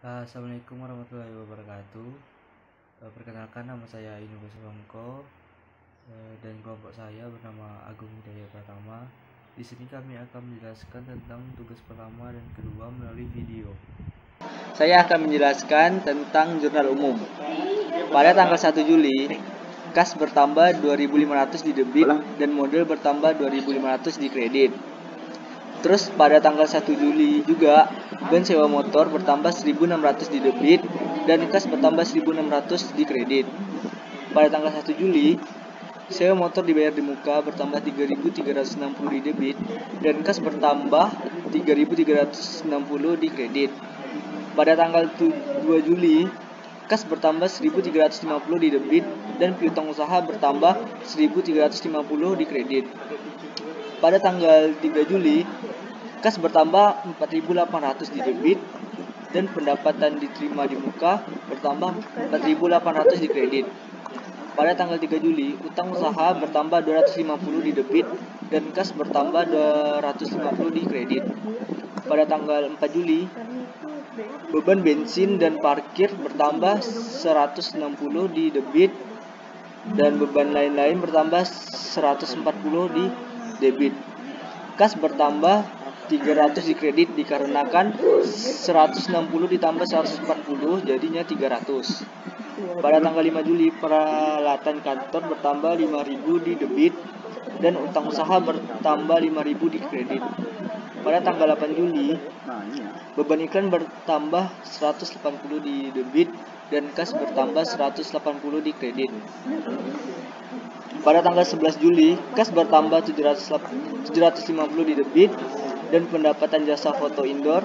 Assalamualaikum warahmatullahi wabarakatuh. Perkenalkan, nama saya Inugo Songko dan kelompok saya bernama Agung Hidayah Pratama. Di sini kami akan menjelaskan tentang tugas pertama dan kedua melalui video. Saya akan menjelaskan tentang jurnal umum. Pada tanggal 1 Juli, kas bertambah 2.500 di debit dan model bertambah 2.500 di kredit. Terus pada tanggal 1 Juli juga, beban sewa motor bertambah 1.600 di debit dan kas bertambah 1.600 di kredit. Pada tanggal 1 Juli, sewa motor dibayar di muka bertambah 3.360 di debit dan kas bertambah 3.360 di kredit. Pada tanggal 2 Juli, kas bertambah 1.350 di debit dan piutang usaha bertambah 1.350 di kredit. Pada tanggal 3 Juli, kas bertambah 4.800 di debit dan pendapatan diterima di muka bertambah 4.800 di kredit. Pada tanggal 3 Juli, utang usaha bertambah 250 di debit dan kas bertambah 250 di kredit. Pada tanggal 4 Juli, beban bensin dan parkir bertambah 160 di debit dan beban lain-lain bertambah 140 di debit. Kas bertambah 300 di kredit dikarenakan 160 ditambah 140 jadinya 300. Pada tanggal 5 Juli, peralatan kantor bertambah 5.000 di debit dan utang usaha bertambah 5.000 di kredit. Pada tanggal 8 Juli, beban iklan bertambah 180 di debit dan kas bertambah 180 di kredit. Pada tanggal 11 Juli, kas bertambah 750 di debit dan pendapatan jasa foto indoor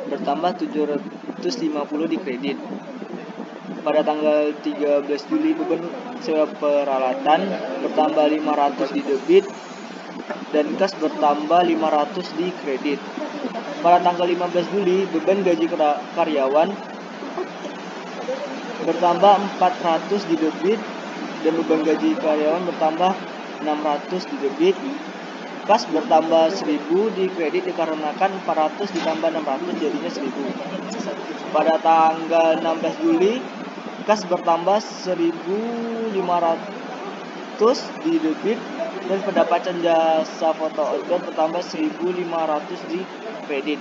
bertambah 750 di kredit. Pada tanggal 13 Juli, beban sewa peralatan bertambah 500 di debit dan kas bertambah 500 di kredit. Pada tanggal 15 Juli, beban gaji karyawan bertambah 400 di debit dan beban gaji karyawan bertambah 600 di debit. Kas bertambah 1.000 di kredit dikarenakan 400 ditambah 600 jadinya 1.000. Pada tanggal 16 Juli, kas bertambah 1.500 di debit dan pendapatan jasa foto outdoor bertambah 1.500 di kredit.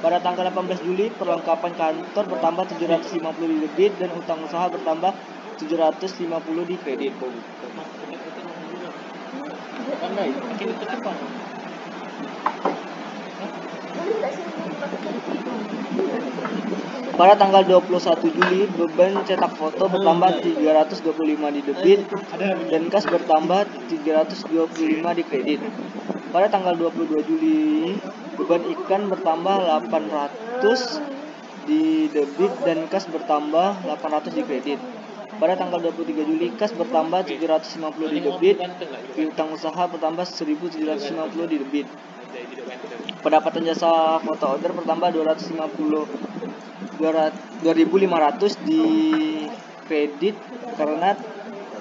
Pada tanggal 18 Juli, perlengkapan kantor bertambah 750 di debit dan utang usaha bertambah 750 di kredit. Pada tanggal 21 Juli, beban cetak foto bertambah 325 di debit dan kas bertambah 325 di kredit. Pada tanggal 22 Juli, beban iklan bertambah 800 di debit dan kas bertambah 800 di kredit. Pada tanggal 23 Juli, kas bertambah 750 di debit, piutang usaha bertambah 1.750 di debit. Pendapatan jasa foto order bertambah 2.500 di kredit karena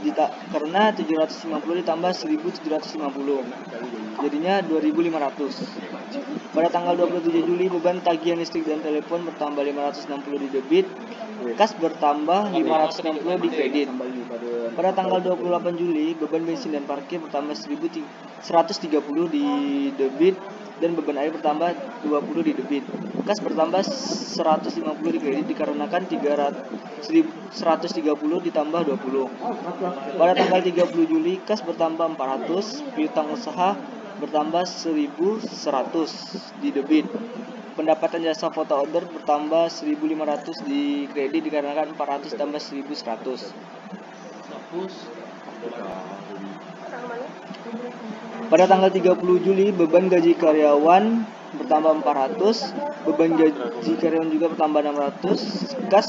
750 ditambah 1.750 jadinya 2.500. Pada tanggal 27 Juli, beban tagihan listrik dan telepon bertambah 560 di debit, kas bertambah 560 di kredit. Pada tanggal 28 Juli, beban bensin dan parkir bertambah 130 di debit dan beban air bertambah 20 di debit. Kas bertambah 150 di kredit dikarenakan 130 ditambah 20. Pada tanggal 30 Juli, kas bertambah 400, piutang usaha bertambah 1.100 di debit. Pendapatan jasa foto order bertambah 1.500 di kredit dikarenakan 400 tambah 1.100. Pada tanggal 30 Juli, beban gaji karyawan bertambah 400, beban gaji karyawan juga bertambah 600, kas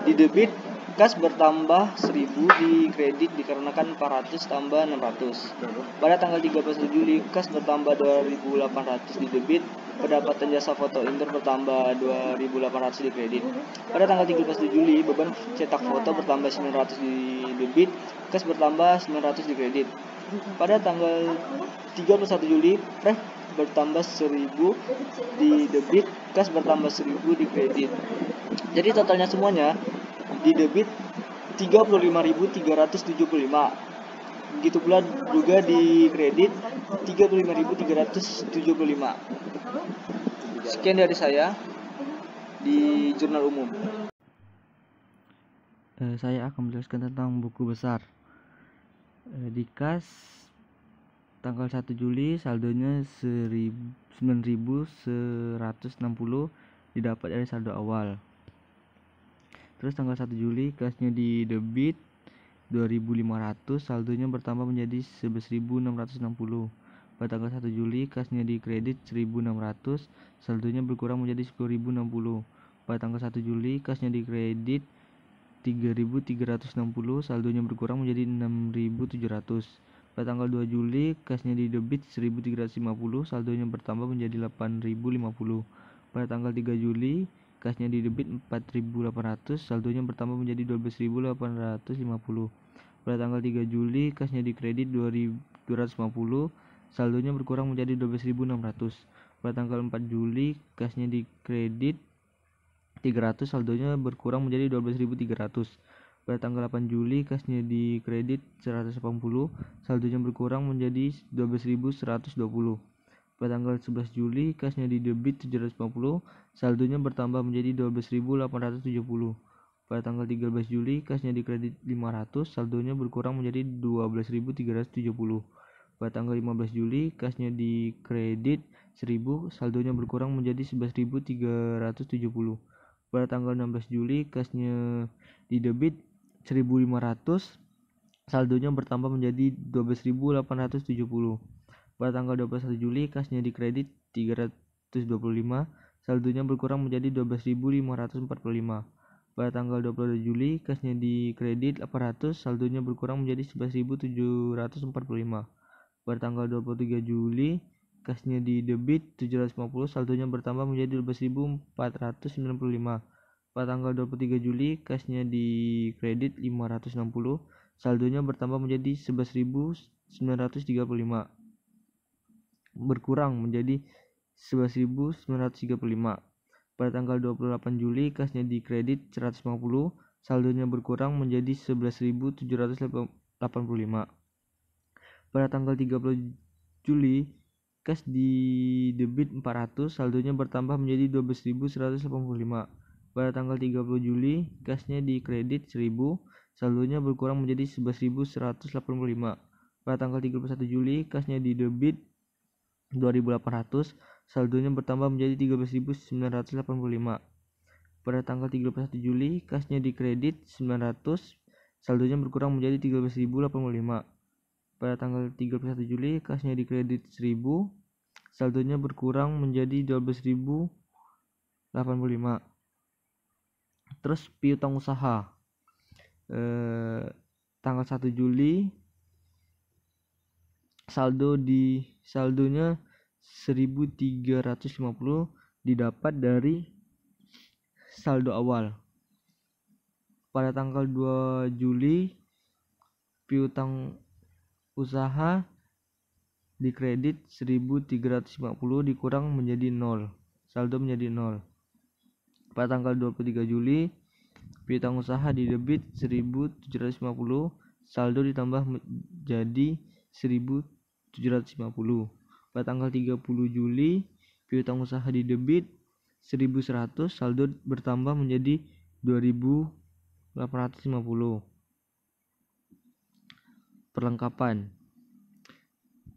di debit, kas bertambah 1.000 di kredit dikarenakan 400 tambah 600. Pada tanggal 31 Juli, kas bertambah 2.800 di debit, pendapatan jasa foto indoor bertambah 2.800 di kredit. Pada tanggal 31 Juli, beban cetak foto bertambah 900 di debit, kas bertambah 900 di kredit. Pada tanggal 31 Juli, pref bertambah 1.000 di debit, kas bertambah 1.000 di kredit. Jadi totalnya semuanya di debit 35.375. Begitu pula juga di kredit 35.375. Sekian dari saya di jurnal umum. Saya akan menjelaskan tentang buku besar. Di kas tanggal 1 Juli saldonya 9.160 didapat dari saldo awal. Terus tanggal 1 Juli kasnya di debit 2.500, saldonya bertambah menjadi 11.660. Pada tanggal 1 Juli kasnya di kredit 1.600, saldonya berkurang menjadi 10.060. Pada tanggal 1 Juli kasnya di kredit 3.360, saldonya berkurang menjadi 6.700. Pada tanggal 2 Juli kasnya di debit 1.350, saldonya bertambah menjadi 8.050. Pada tanggal 3 Juli kasnya di debit 4.800, saldonya bertambah menjadi 12.850. Pada tanggal 3 Juli kasnya di kredit 2.250, saldonya berkurang menjadi 12.600. Pada tanggal 4 Juli kasnya di kredit 300, saldonya berkurang menjadi 12.300. Pada tanggal 8 Juli kasnya di kredit 180, saldonya berkurang menjadi 12.120. Pada tanggal 11 Juli kasnya di debit 750, saldonya bertambah menjadi 12.870. Pada tanggal 13 Juli kasnya di kredit 500, saldonya berkurang menjadi 12.370. Pada tanggal 15 Juli kasnya di kredit 1000, saldonya berkurang menjadi 11.370. Pada tanggal 16 Juli kasnya di debit 1.500, saldonya bertambah menjadi 12.870. Pada tanggal 21 Juli kasnya di kredit 325, saldonya berkurang menjadi 12.545. Pada tanggal 22 Juli kasnya di kredit 800, saldonya berkurang menjadi 11.745. Pada tanggal 23 Juli kasnya di debit 750, saldonya bertambah menjadi 12.495. Pada tanggal 23 Juli kasnya di kredit 560, saldonya bertambah menjadi 11.935, berkurang menjadi 11.935. Pada tanggal 28 Juli kasnya di kredit 150, saldonya berkurang menjadi 11.785. Pada tanggal 30 Juli kas di debit 400, saldonya bertambah menjadi 12.185. Pada tanggal 30 Juli kasnya di kredit 1000, saldonya berkurang menjadi 11.185. Pada tanggal 31 Juli kasnya di debit 2.800, saldonya bertambah menjadi 13.985. Pada tanggal 31 Juli kasnya di kredit 900, saldonya berkurang menjadi 13.085. Pada tanggal 31 Juli kasnya di kredit 1000, saldonya berkurang menjadi 12.085. Terus piutang usaha tanggal 1 Juli saldonya 1.350 didapat dari saldo awal. Pada tanggal 2 Juli piutang usaha di kredit 1.350 dikurang menjadi 0, saldo menjadi 0. Pada tanggal 23 Juli piutang usaha di debit 1.750, saldo ditambah menjadi 1.750. Pada tanggal 30 Juli piutang usaha di debit 1.100, saldo bertambah menjadi 2.850. Perlengkapan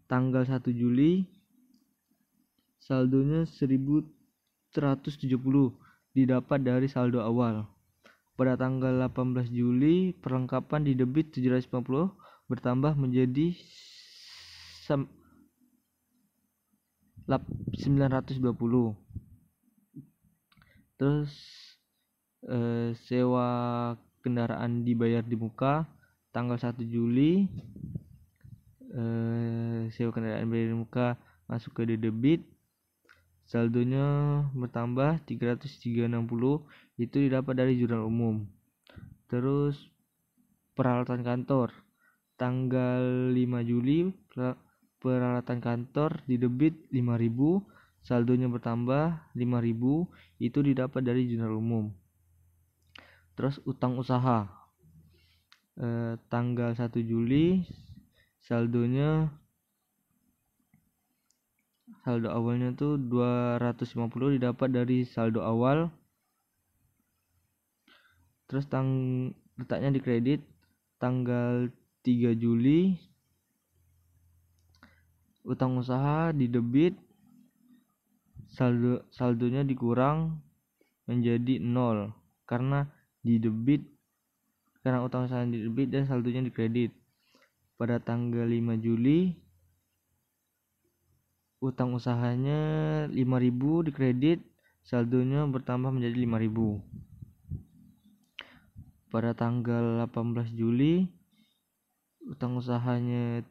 tanggal 1 Juli saldonya 1.170 didapat dari saldo awal. Pada tanggal 18 Juli perlengkapan di debit 750 bertambah menjadi 920. Terus sewa kendaraan dibayar di muka tanggal 1 Juli sewa kendaraan dibayar di muka masuk ke debit, saldonya bertambah 360, itu didapat dari jurnal umum. Terus peralatan kantor tanggal 5 Juli peralatan kantor di debit 5.000, saldonya bertambah 5.000, itu didapat dari jurnal umum. Terus utang usaha, tanggal 1 Juli saldo awalnya tuh 250 didapat dari saldo awal. Terus letaknya di kredit tanggal 3 Juli. Utang usaha di debit, saldonya dikurang menjadi 0 karena utang usaha di debit dan saldonya di kredit. Pada tanggal 5 Juli utang usahanya 5.000 di kredit, saldonya bertambah menjadi 5.000. Pada tanggal 18 Juli utang usahanya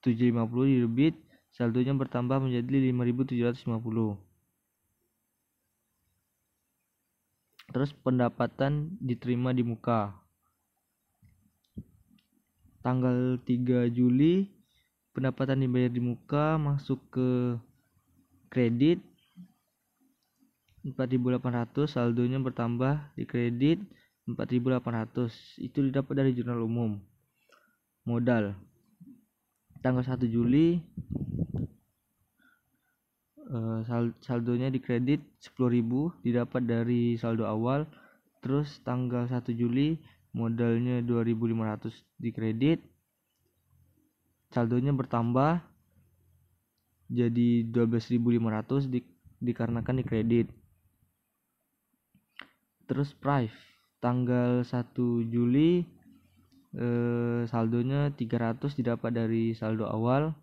750 di debit, saldonya bertambah menjadi 5.750. Terus pendapatan diterima di muka. Tanggal 3 Juli pendapatan dibayar di muka masuk ke kredit 4.800, saldonya bertambah di kredit 4.800. Itu didapat dari jurnal umum. Modal tanggal 1 Juli saldonya di kredit 10.000 didapat dari saldo awal. Terus tanggal 1 Juli modalnya 2.500 di kredit, saldonya bertambah jadi 12.500 dikarenakan di kredit. Terus price tanggal 1 Juli saldonya 300 didapat dari saldo awal.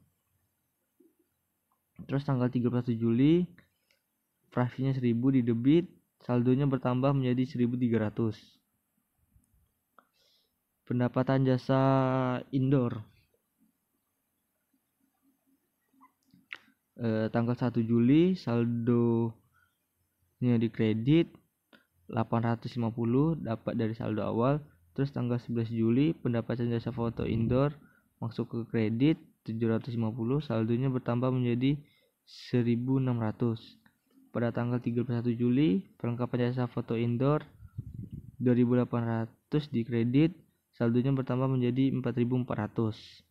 Terus tanggal 31 Juli price-nya 1.000 di debit, saldonya bertambah menjadi 1.300. Pendapatan jasa indoor tanggal 1 Juli saldonya di kredit 850 dapat dari saldo awal. Terus tanggal 11 Juli pendapatan jasa foto indoor masuk ke kredit 750, saldonya bertambah menjadi 1.600. Pada tanggal 31 Juli perlengkapan jasa foto indoor 2.800 di kredit, saldonya bertambah menjadi 4.400.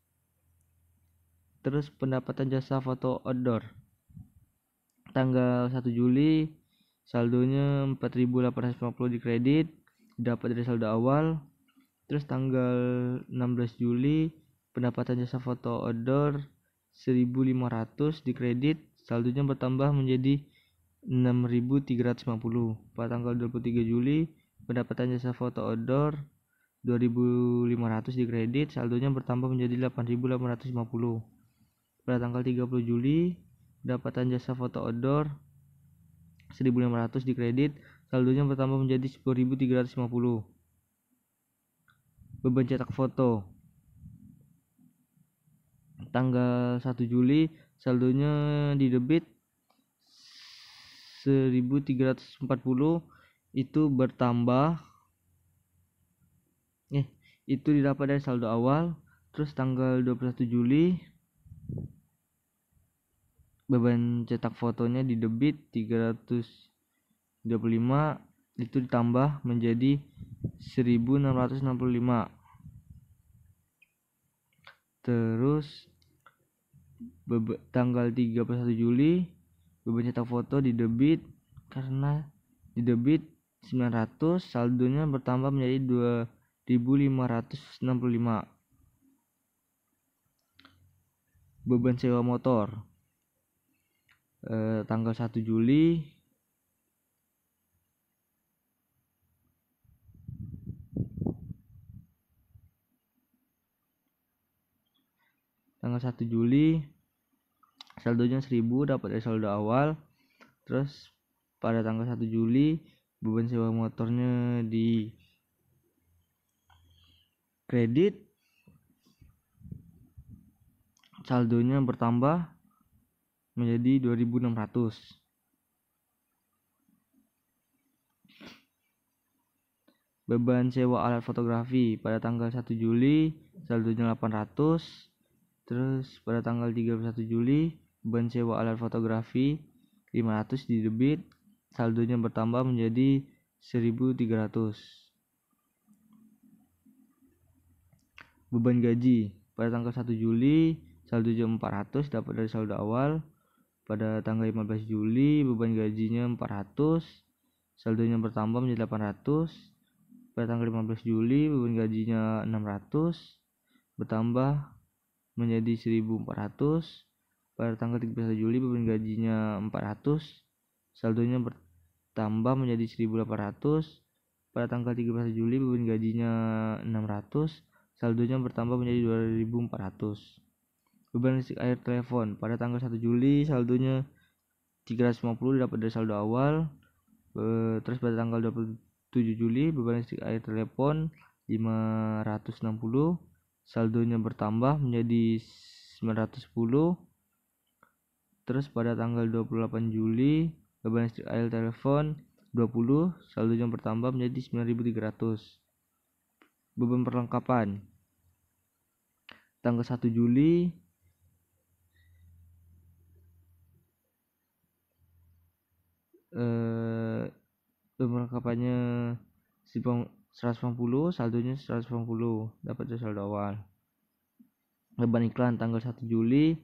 Terus pendapatan jasa foto outdoor tanggal 1 Juli saldonya 4.850 di kredit, dapat dari saldo awal. Terus tanggal 16 Juli pendapatan jasa foto outdoor 1.500 di kredit, saldonya bertambah menjadi 6.350. Pada tanggal 23 Juli pendapatan jasa foto outdoor 2.500 di kredit, saldonya bertambah menjadi 8.850. Pada tanggal 30 Juli pendapatan jasa foto outdoor 1.500 di kredit, saldonya bertambah menjadi 10.350. Beban cetak foto tanggal 1 Juli saldonya di debit 1.340, itu bertambah itu didapat dari saldo awal. Terus tanggal 21 Juli beban cetak fotonya di debit 325, itu ditambah menjadi 1.665. Terus tanggal 31 Juli beban cetak foto di debit, karena di debit 900, saldonya bertambah menjadi 2.565. Beban sewa motor tanggal 1 Juli saldonya 1.000 dapat dari saldo awal. Terus pada tanggal 1 Juli beban sewa motornya di kredit, saldonya bertambah menjadi 2.600. Beban sewa alat fotografi pada tanggal 1 Juli saldonya 800. Terus pada tanggal 31 Juli beban sewa alat fotografi 500 di debit, saldonya bertambah menjadi 1.300. Beban gaji pada tanggal 1 Juli saldonya 400 dapat dari saldo awal. Pada tanggal 15 Juli beban gajinya 400, saldonya bertambah menjadi 800. Pada tanggal 15 Juli beban gajinya 600, bertambah menjadi 1.400. Pada tanggal 31 Juli beban gajinya 400, saldonya bertambah menjadi 1.800. Pada tanggal 31 Juli beban gajinya 600, saldonya bertambah menjadi 2.400. Beban listrik air telepon pada tanggal 1 Juli saldonya 350 dapat dari saldo awal. Terus pada tanggal 27 Juli beban listrik air telepon 560, saldonya bertambah menjadi 910. Terus pada tanggal 28 Juli beban listrik air telepon 20, saldonya bertambah menjadi 9.300. Beban perlengkapan tanggal 1 Juli perlengkapannya 180, saldonya 180 dapat dari saldo awal. Beban iklan tanggal 1 Juli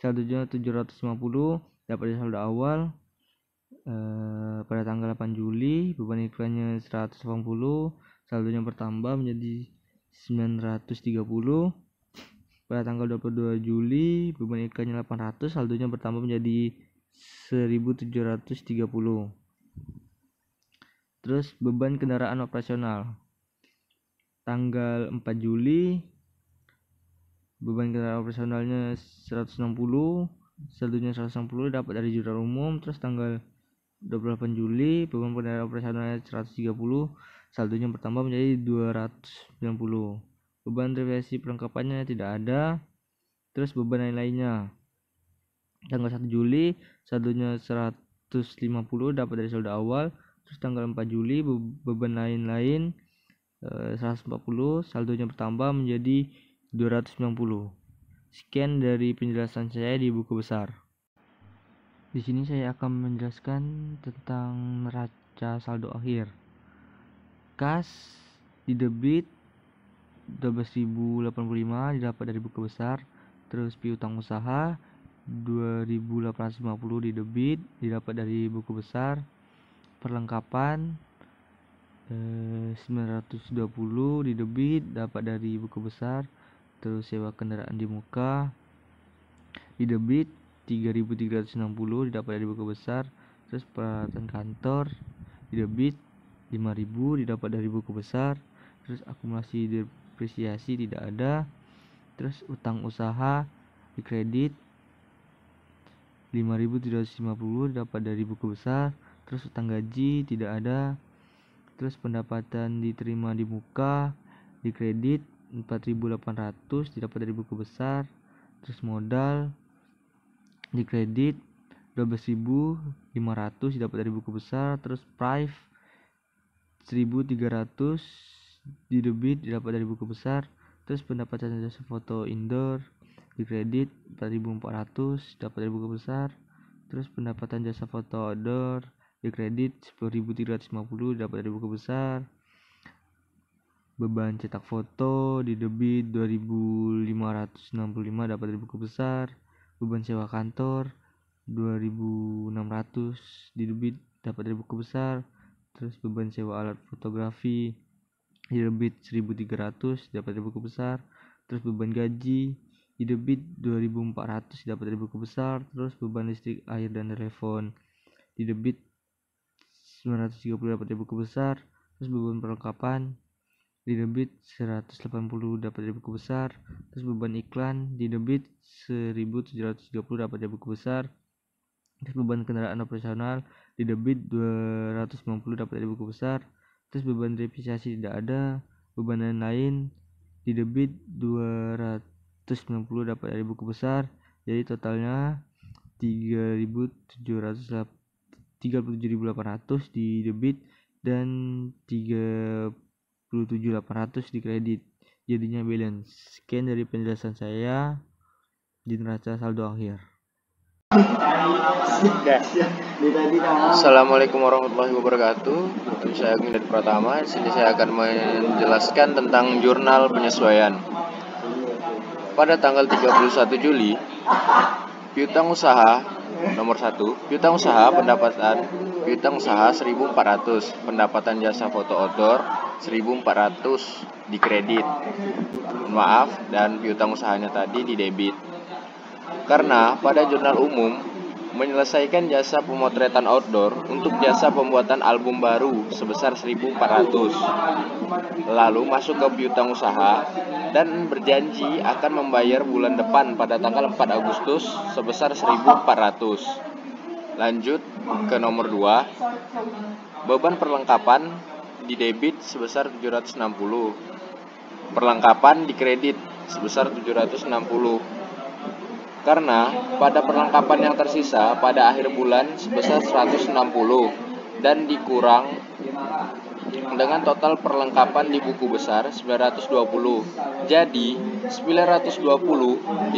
saldonya 750 dapat dari saldo awal. Pada tanggal 8 Juli beban iklannya 180, saldonya bertambah menjadi 930. Pada tanggal 22 Juli beban iklannya 800, saldonya bertambah menjadi 1.730. Terus beban kendaraan operasional tanggal 4 Juli beban kendaraan operasionalnya 160, saldonya 160 dapat dari jurnal umum. Terus tanggal 28 Juli beban kendaraan operasionalnya 130, saldonya bertambah menjadi 290. Beban revisi perlengkapannya tidak ada. Terus beban lain-lainnya tanggal 1 Juli saldonya 150 dapat dari saldo awal. Terus tanggal 4 Juli beban lain-lain 140, saldonya bertambah menjadi 290. Sekian dari penjelasan saya di buku besar. Di sini saya akan menjelaskan tentang neraca saldo akhir. Kas di debit 12.085 didapat dari buku besar. Terus piutang usaha 2.850 di debit didapat dari buku besar. Perlengkapan 920 di debit dapat dari buku besar. Terus sewa kendaraan di muka di debit 3.360 didapat dari buku besar. Terus peralatan kantor di debit 5.000 didapat dari buku besar. Terus akumulasi depresiasi tidak ada. Terus utang usaha di kredit 5.350 dapat dari buku besar. Terus utang gaji tidak ada. Terus pendapatan diterima di muka di kredit 4.800 didapat dari buku besar. Terus modal di kredit 12.500 didapat dari buku besar. Terus prive 1.300 di debit didapat dari buku besar. Terus pendapatan jasa foto indoor di kredit 4.400 dapat dari buku besar. Terus pendapatan jasa foto outdoor di kredit 10.350 dapat dari buku besar. Beban cetak foto di debit 2.565 dapat dari buku besar. Beban sewa kantor 2.600 di debit dapat dari buku besar. Terus beban sewa alat fotografi di debit 1.300 dapat dari buku besar. Terus beban gaji di debit 2.400 dapat dari buku besar. Terus beban listrik, air, dan telepon di debit 930 dapat dari buku besar. Terus beban perlengkapan di debit 180 dapat dari buku besar. Terus beban iklan di debit 1.730 dapat dari buku besar. Terus beban kendaraan operasional di debit 290 dapat dari buku besar. Terus beban depresiasi tidak ada. Beban lain-lain di debit 290 dapat dari buku besar. Jadi totalnya 37.800 di debit dan 37.800 di kredit. Jadinya balance. Sekian dari penjelasan saya di neraca saldo akhir. Assalamualaikum warahmatullahi wabarakatuh. Saya Agung dari Pratama. Di sini saya akan menjelaskan tentang jurnal penyesuaian. Pada tanggal 31 Juli, piutang usaha nomor 1, piutang usaha pendapatan piutang usaha 1.400, pendapatan jasa foto outdoor 1.400 dikredit. Maaf, dan piutang usahanya tadi di debit. Karena pada jurnal umum menyelesaikan jasa pemotretan outdoor untuk jasa pembuatan album baru sebesar 1.400. Lalu masuk ke piutang usaha dan berjanji akan membayar bulan depan pada tanggal 4 Agustus sebesar 1.400. Lanjut ke nomor 2. Beban perlengkapan di debit sebesar 760. Perlengkapan di kredit sebesar 760. Karena pada perlengkapan yang tersisa pada akhir bulan sebesar 160 dan dikurang dengan total perlengkapan di buku besar 920. Jadi 920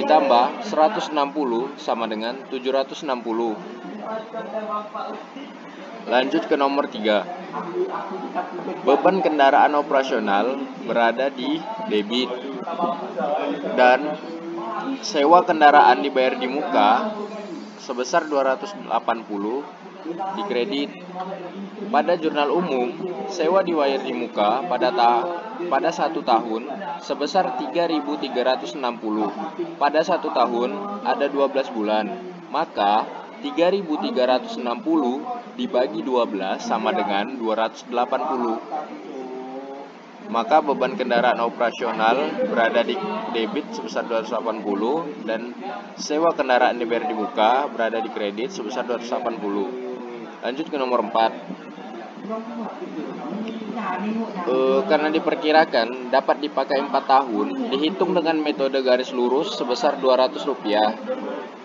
ditambah 160 sama dengan 760. Lanjut ke nomor 3. Beban kendaraan operasional berada di debit dan sewa kendaraan dibayar di muka sebesar 280 di kredit. Pada jurnal umum, sewa dibayar di muka pada 1 tahun sebesar 3.360. Pada 1 tahun ada 12 bulan. Maka 3.360 dibagi 12 sama dengan 280. Maka beban kendaraan operasional berada di debit sebesar 280 dan sewa kendaraan dibayar di muka berada di kredit sebesar 280. Lanjut ke nomor 4. Karena diperkirakan dapat dipakai 4 tahun, dihitung dengan metode garis lurus sebesar Rp200.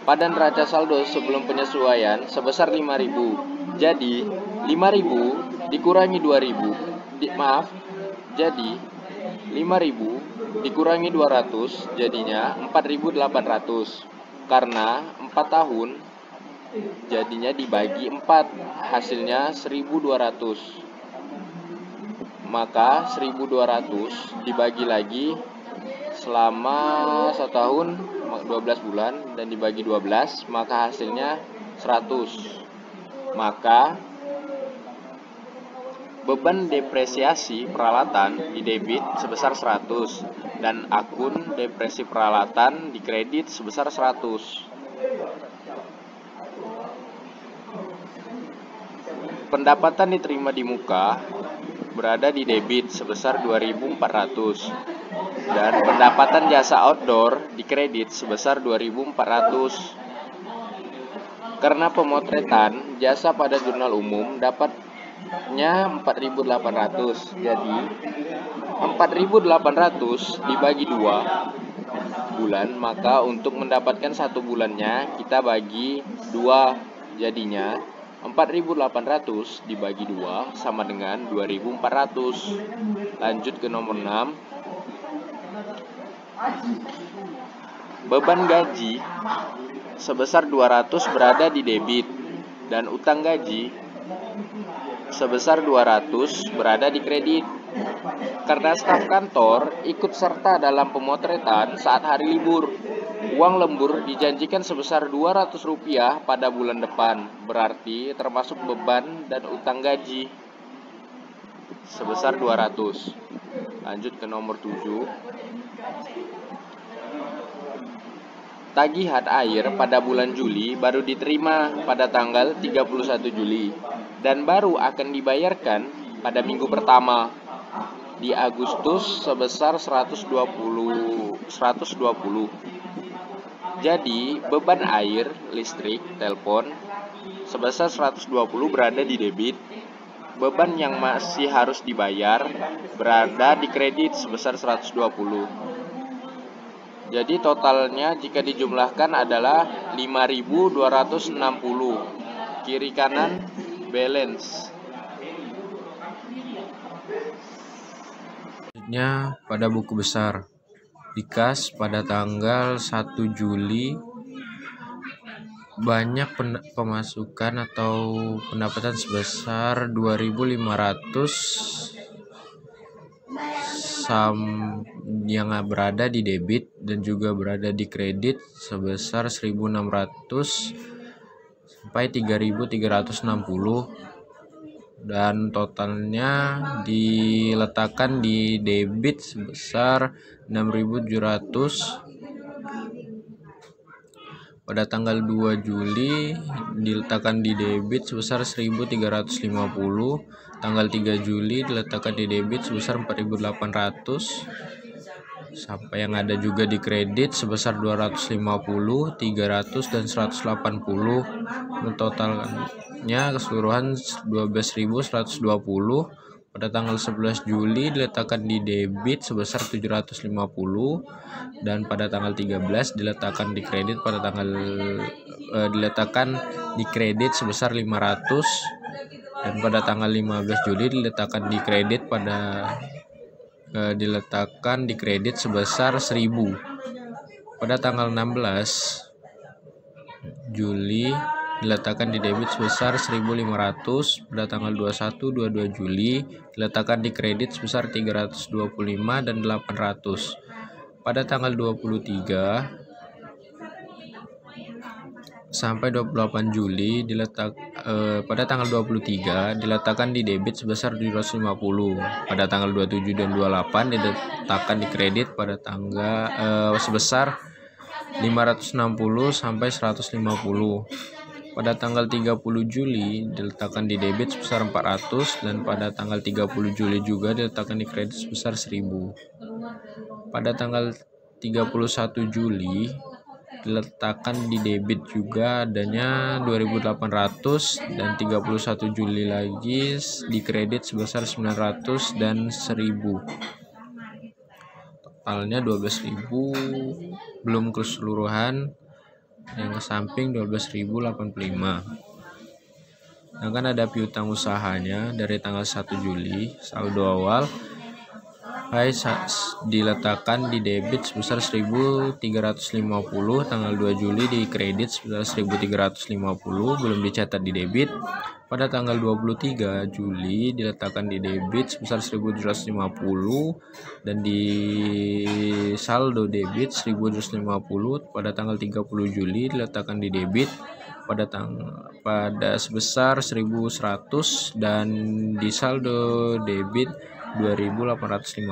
Pada neraca saldo sebelum penyesuaian sebesar 5.000. Jadi 5.000 dikurangi 2.000. Jadi 5.000 dikurangi 200 jadinya 4.800. Karena 4 tahun jadinya dibagi 4 hasilnya 1.200. Maka 1.200 dibagi lagi selama 1 tahun 12 bulan dan dibagi 12 maka hasilnya 100. Maka beban depresiasi peralatan di debit sebesar 100 dan akun depresi peralatan di kredit sebesar 100. Pendapatan diterima di muka berada di debit sebesar 2.400 dan pendapatan jasa outdoor di kredit sebesar 2.400. Karena pemotretan jasa pada jurnal umum dapatnya 4.800. Jadi 4.800 dibagi 2 bulan, maka untuk mendapatkan 1 bulannya kita bagi 2, jadinya 4.800 dibagi 2 sama dengan 2.400. Lanjut ke nomor 6. Beban gaji sebesar 200 berada di debit dan utang gaji sebesar 200 berada di kredit. Karena staf kantor ikut serta dalam pemotretan saat hari libur, uang lembur dijanjikan sebesar Rp200 pada bulan depan, berarti termasuk beban dan utang gaji sebesar 200. Lanjut ke nomor 7. Tagihan air pada bulan Juli baru diterima pada tanggal 31 Juli dan baru akan dibayarkan pada minggu pertama di Agustus sebesar 120. Jadi beban air, listrik, telepon sebesar 120 berada di debit. Beban yang masih harus dibayar berada di kredit sebesar 120. Jadi totalnya jika dijumlahkan adalah 5.260. Kiri kanan balance. Selanjutnya pada buku besar di kas pada tanggal 1 Juli banyak pemasukan atau pendapatan sebesar 2.500 yang berada di debit dan juga berada di kredit sebesar 1.600 sampai 3.360, dan totalnya diletakkan di debit sebesar 6.700. Pada tanggal 2 Juli diletakkan di debit sebesar 1.350, tanggal 3 Juli diletakkan di debit sebesar 4.800, sampai yang ada juga di kredit sebesar 250, 300 dan 180. Totalnya keseluruhan 12.120. Pada tanggal 11 Juli diletakkan di debit sebesar 750, dan pada tanggal 13 diletakkan di kredit sebesar 500, dan pada tanggal 15 Juli diletakkan di kredit sebesar 1.000. Pada tanggal 16 Juli diletakkan di debit sebesar 1.500. Pada tanggal 21-22 Juli diletakkan di kredit sebesar 325 dan 800. Pada tanggal 23 sampai 28 Juli pada tanggal 23 diletakkan di debit sebesar 750. Pada tanggal 27 dan 28 diletakkan di kredit pada tanggal sebesar 560 sampai 150. Pada tanggal 30 Juli diletakkan di debit sebesar 400, dan pada tanggal 30 Juli juga diletakkan di kredit sebesar 1.000. Pada tanggal 31 Juli diletakkan di debit juga adanya 2.800, dan 31 Juli lagi di kredit sebesar 900 dan 1.000. Totalnya 12.000 belum keseluruhan, yang ke samping 12.085. Sedangkan ada piutang usahanya dari tanggal 1 Juli, saldo awal diletakkan di debit sebesar 1.350, tanggal 2 Juli di kredit sebesar 1.350, belum dicatat di debit. Pada tanggal 23 Juli diletakkan di debit sebesar 1.750, dan di saldo debit 1.750. Pada tanggal 30 Juli diletakkan di debit pada sebesar 1.100, dan di saldo debit 2.850.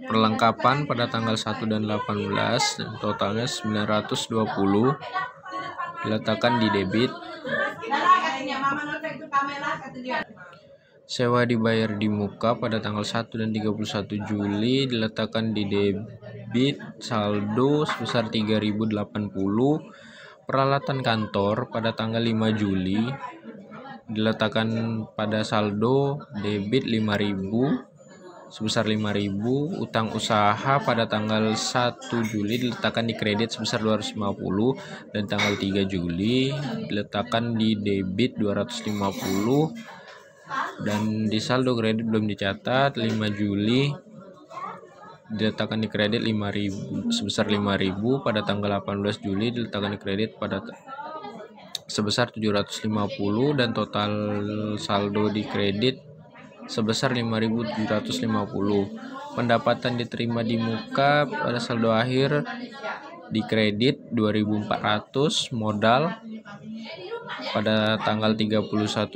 Perlengkapan pada tanggal 1 dan 18, dan totalnya 920 diletakkan di debit. Sewa dibayar di muka pada tanggal 1 dan 31 Juli diletakkan di debit saldo sebesar 3.080. Peralatan kantor pada tanggal 5 Juli diletakkan pada saldo debit 5.000 sebesar 5.000. Utang usaha pada tanggal 1 Juli diletakkan di kredit sebesar 250, dan tanggal 3 Juli diletakkan di debit 250, dan di saldo kredit belum dicatat. 5 Juli diletakkan di kredit 5.000 sebesar 5.000. Pada tanggal 18 Juli diletakkan di kredit pada sebesar 750, dan total saldo di kredit sebesar 5.750. Pendapatan diterima di muka pada saldo akhir di kredit 2.400 modal. Pada tanggal 31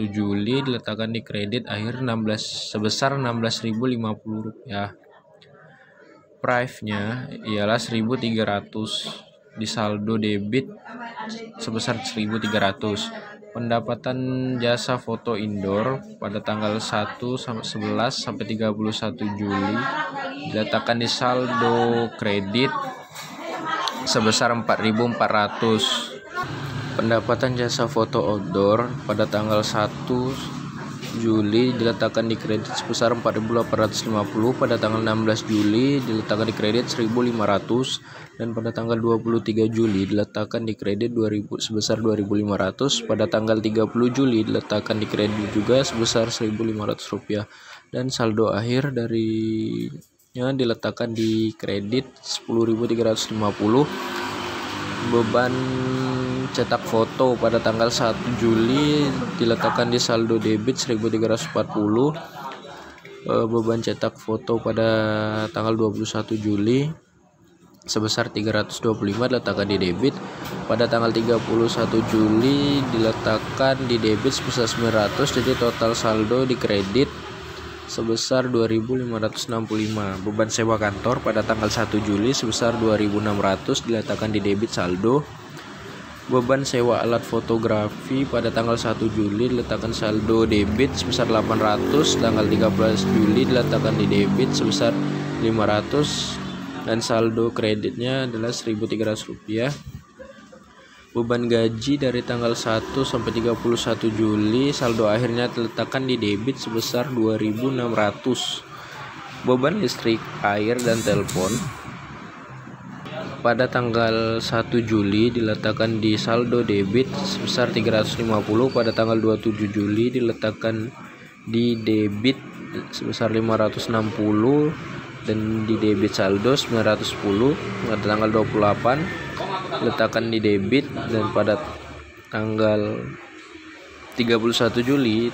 Juli diletakkan di kredit akhir sebesar 16.050 rupiah. Price-nya ialah 1.300, di saldo debit sebesar 1.300. Pendapatan jasa foto indoor pada tanggal 1 sampai 11 sampai 31 Juli diletakkan di saldo kredit sebesar 4.400. Pendapatan jasa foto outdoor pada tanggal 1 Juli diletakkan di kredit sebesar 4.850. Pada tanggal 16 Juli diletakkan di kredit 1.500, dan pada tanggal 23 Juli diletakkan di kredit sebesar 2.500. Pada tanggal 30 Juli diletakkan di kredit juga sebesar 1.500 rupiah, dan saldo akhir dari selanjutnya diletakkan di kredit 10.350. Beban cetak foto pada tanggal 1 Juli diletakkan di saldo debit 1.340. Beban cetak foto pada tanggal 21 Juli sebesar 325 diletakkan di debit. Pada tanggal 31 Juli diletakkan di debit sebesar 900, jadi total saldo di kredit sebesar 2.565. Beban sewa kantor pada tanggal 1 Juli sebesar 2.600 diletakkan di debit saldo. Beban sewa alat fotografi pada tanggal 1 Juli diletakkan saldo debit sebesar 800, tanggal 13 Juli diletakkan di debit sebesar 500 dan saldo kreditnya adalah Rp1.300. Beban gaji dari tanggal 1 sampai 31 Juli saldo akhirnya diletakkan di debit sebesar 2.600. Beban listrik, air, dan telepon pada tanggal 1 Juli diletakkan di saldo debit sebesar 350. Pada tanggal 27 Juli diletakkan di debit sebesar 560 dan di debit saldo 910. Pada tanggal 28 letakkan di debit, dan pada tanggal 31 Juli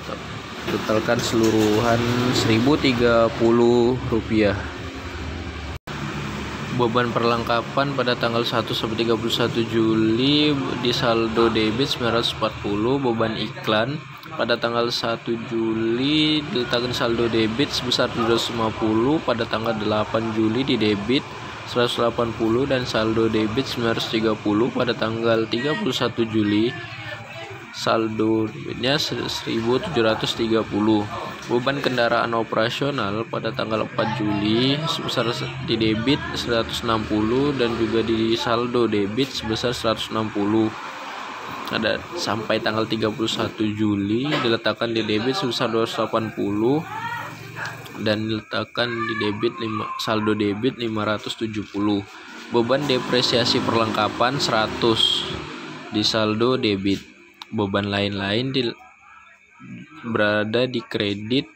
totalkan seluruhan Rp1.030. Beban perlengkapan pada tanggal 1 sampai 31 Juli di saldo debit 940. Beban iklan pada tanggal 1 Juli diletakkan saldo debit sebesar 250. Pada tanggal 8 Juli di debit 180 dan saldo debit 930. Pada tanggal 31 Juli saldo debitnya 1.730. Beban kendaraan operasional pada tanggal 4 Juli sebesar di debit 160 dan juga di saldo debit sebesar 160. Ada sampai tanggal 31 Juli diletakkan di debit sebesar 280 dan diletakkan di debit saldo debit 570. Beban depresiasi perlengkapan 100 di saldo debit. Beban lain-lain berada di kredit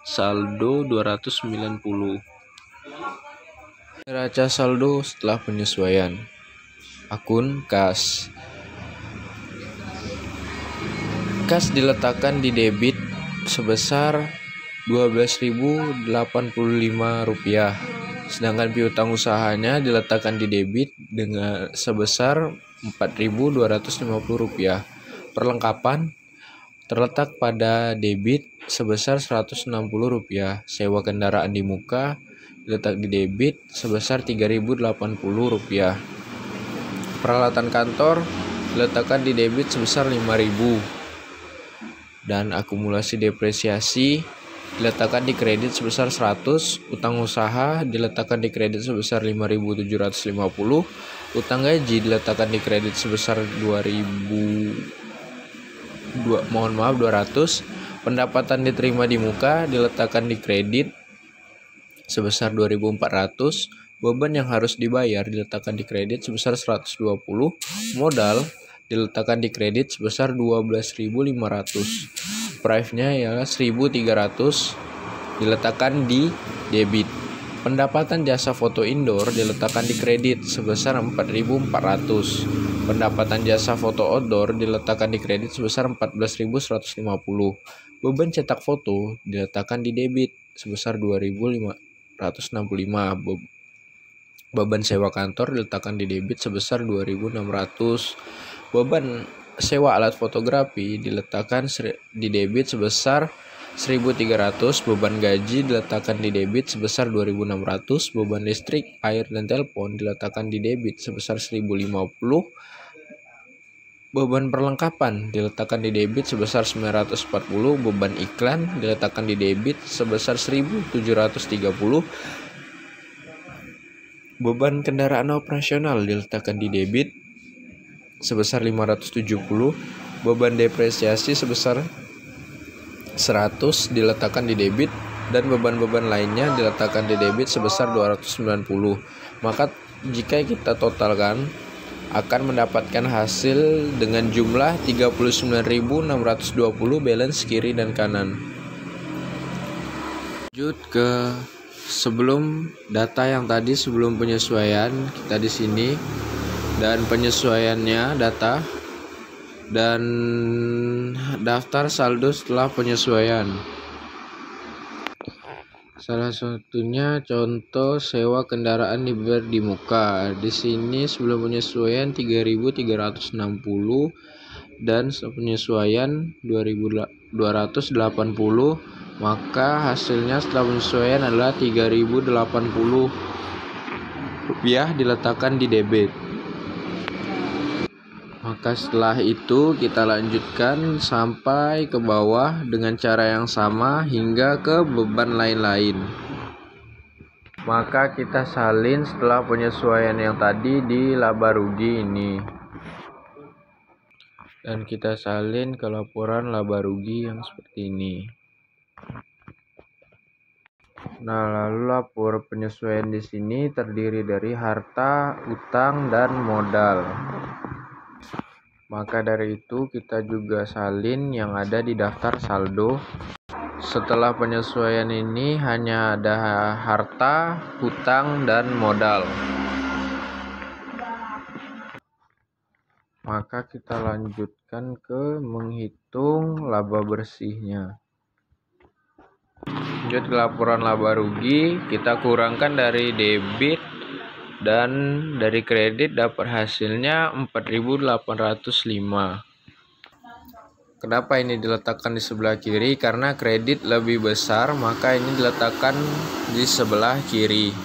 saldo 290. Neraca saldo setelah penyesuaian. Akun kas. Kas diletakkan di debit sebesar Rp12.085, sedangkan piutang usahanya diletakkan di debit dengan sebesar Rp4.250. Perlengkapan terletak pada debit sebesar Rp160. Sewa kendaraan di muka diletak di debit sebesar Rp3.080. Peralatan kantor diletakkan di debit sebesar Rp5.000. Dan akumulasi depresiasi diletakkan di kredit sebesar 100, utang usaha diletakkan di kredit sebesar 5.750, utang gaji diletakkan di kredit sebesar 200, pendapatan diterima di muka diletakkan di kredit sebesar 2.400, beban yang harus dibayar diletakkan di kredit sebesar 120, modal diletakkan di kredit sebesar 12.500. Price-nya ialah 1.300 diletakkan di debit. Pendapatan jasa foto indoor diletakkan di kredit sebesar 4.400. Pendapatan jasa foto outdoor diletakkan di kredit sebesar 14.150. Beban cetak foto diletakkan di debit sebesar 2.565. Beban sewa kantor diletakkan di debit sebesar 2.600. Beban sewa alat fotografi diletakkan di debit sebesar 1.300. Beban gaji diletakkan di debit sebesar 2.600. Beban listrik, air, dan telepon diletakkan di debit sebesar 1.050. Beban perlengkapan diletakkan di debit sebesar 940. Beban iklan diletakkan di debit sebesar 1.730. Beban kendaraan operasional diletakkan di debit sebesar 570. Beban depresiasi sebesar 100 diletakkan di debit, dan beban-beban lainnya diletakkan di debit sebesar 290. Maka jika kita totalkan akan mendapatkan hasil dengan jumlah 39.620 balance kiri dan kanan. Lanjut ke sebelum data yang tadi sebelum penyesuaian kita di sini dan penyesuaiannya data dan daftar saldo setelah penyesuaian. Salah satunya contoh sewa kendaraan dibayar di muka. Di sini sebelum penyesuaian 3.360 dan penyesuaian 2.280, maka hasilnya setelah penyesuaian adalah 3.080 rupiah diletakkan di debit. Maka setelah itu kita lanjutkan sampai ke bawah dengan cara yang sama hingga ke beban lain-lain. Maka kita salin setelah penyesuaian yang tadi di laba rugi ini. Dan kita salin ke laporan laba rugi yang seperti ini. Nah, lalu lapor penyesuaian di sini terdiri dari harta, utang, dan modal. Maka dari itu kita juga salin yang ada di daftar saldo. Setelah penyesuaian ini hanya ada harta, hutang, dan modal. Maka kita lanjutkan ke menghitung laba bersihnya. Lanjut ke laporan laba rugi, kita kurangkan dari debit dan dari kredit dapat hasilnya 4.805. Kenapa ini diletakkan di sebelah kiri? Karena kredit lebih besar, maka ini diletakkan di sebelah kiri.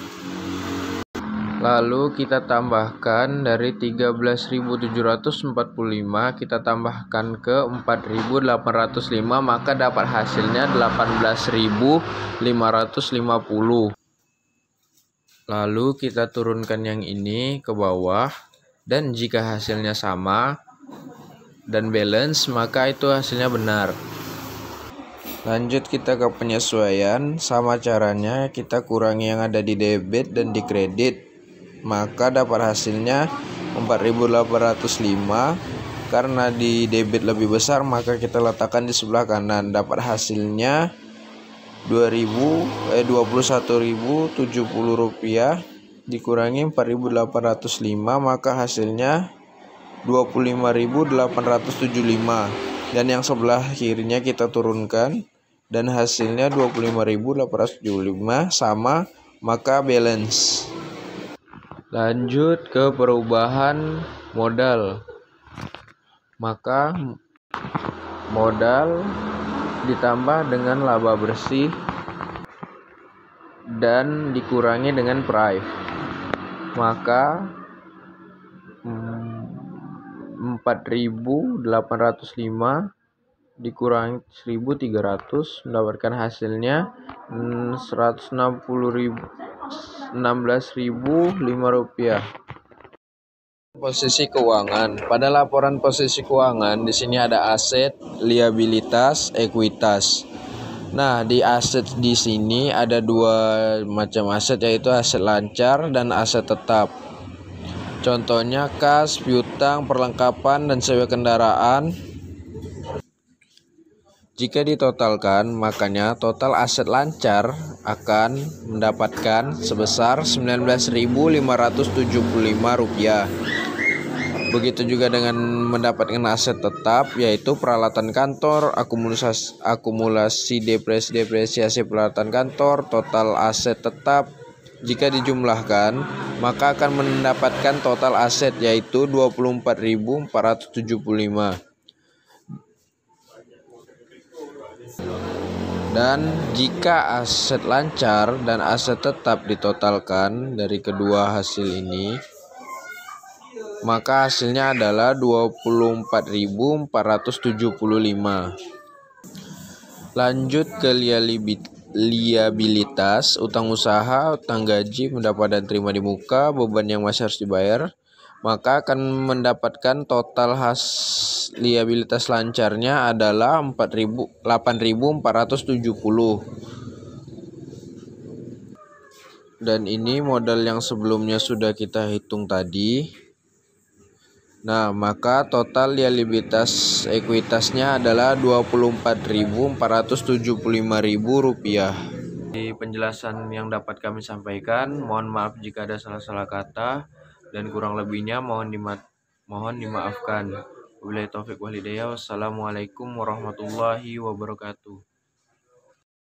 Lalu kita tambahkan dari 13.745 kita tambahkan ke 4.805, maka dapat hasilnya 18.550. Lalu kita turunkan yang ini ke bawah, dan jika hasilnya sama dan balance, maka itu hasilnya benar. Lanjut kita ke penyesuaian. Sama caranya, kita kurangi yang ada di debit dan di kredit, maka dapat hasilnya 4.805. Karena di debit lebih besar, maka kita letakkan di sebelah kanan. Dapat hasilnya 21.070 rupiah dikurangi 4.805, maka hasilnya 25.875. Dan yang sebelah kirinya kita turunkan dan hasilnya 25.875 sama, maka balance. Lanjut ke perubahan modal. Maka modal ditambah dengan laba bersih dan dikurangi dengan price, maka 4.805 dikurangi 1.300 mendapatkan hasilnya 16.005 rupiah. Posisi keuangan. Pada laporan posisi keuangan di sini ada aset, liabilitas, ekuitas. Nah, di aset di sini ada dua macam aset, yaitu aset lancar dan aset tetap. Contohnya kas, piutang, perlengkapan, dan sewa kendaraan. Jika ditotalkan, makanya total aset lancar akan mendapatkan sebesar 19.575 rupiah. Begitu juga dengan mendapatkan aset tetap, yaitu peralatan kantor, akumulasi depresiasi peralatan kantor, total aset tetap. Jika dijumlahkan, maka akan mendapatkan total aset, yaitu 24.475. Dan jika aset lancar dan aset tetap ditotalkan dari kedua hasil ini, maka hasilnya adalah 24.475. Lanjut ke liabilitas, utang usaha, utang gaji, pendapatan terima di muka, beban yang masih harus dibayar, maka akan mendapatkan total liabilitas lancarnya adalah 8.470. Dan ini modal yang sebelumnya sudah kita hitung tadi. Nah, maka total liabilitas ekuitasnya adalah 24.475.000 rupiah. di penjelasan yang dapat kami sampaikan. Mohon maaf jika ada salah-salah kata dan kurang lebihnya mohon dimaafkan. Wabillahi taufiq wal hidayah. Wassalamualaikum warahmatullahi wabarakatuh.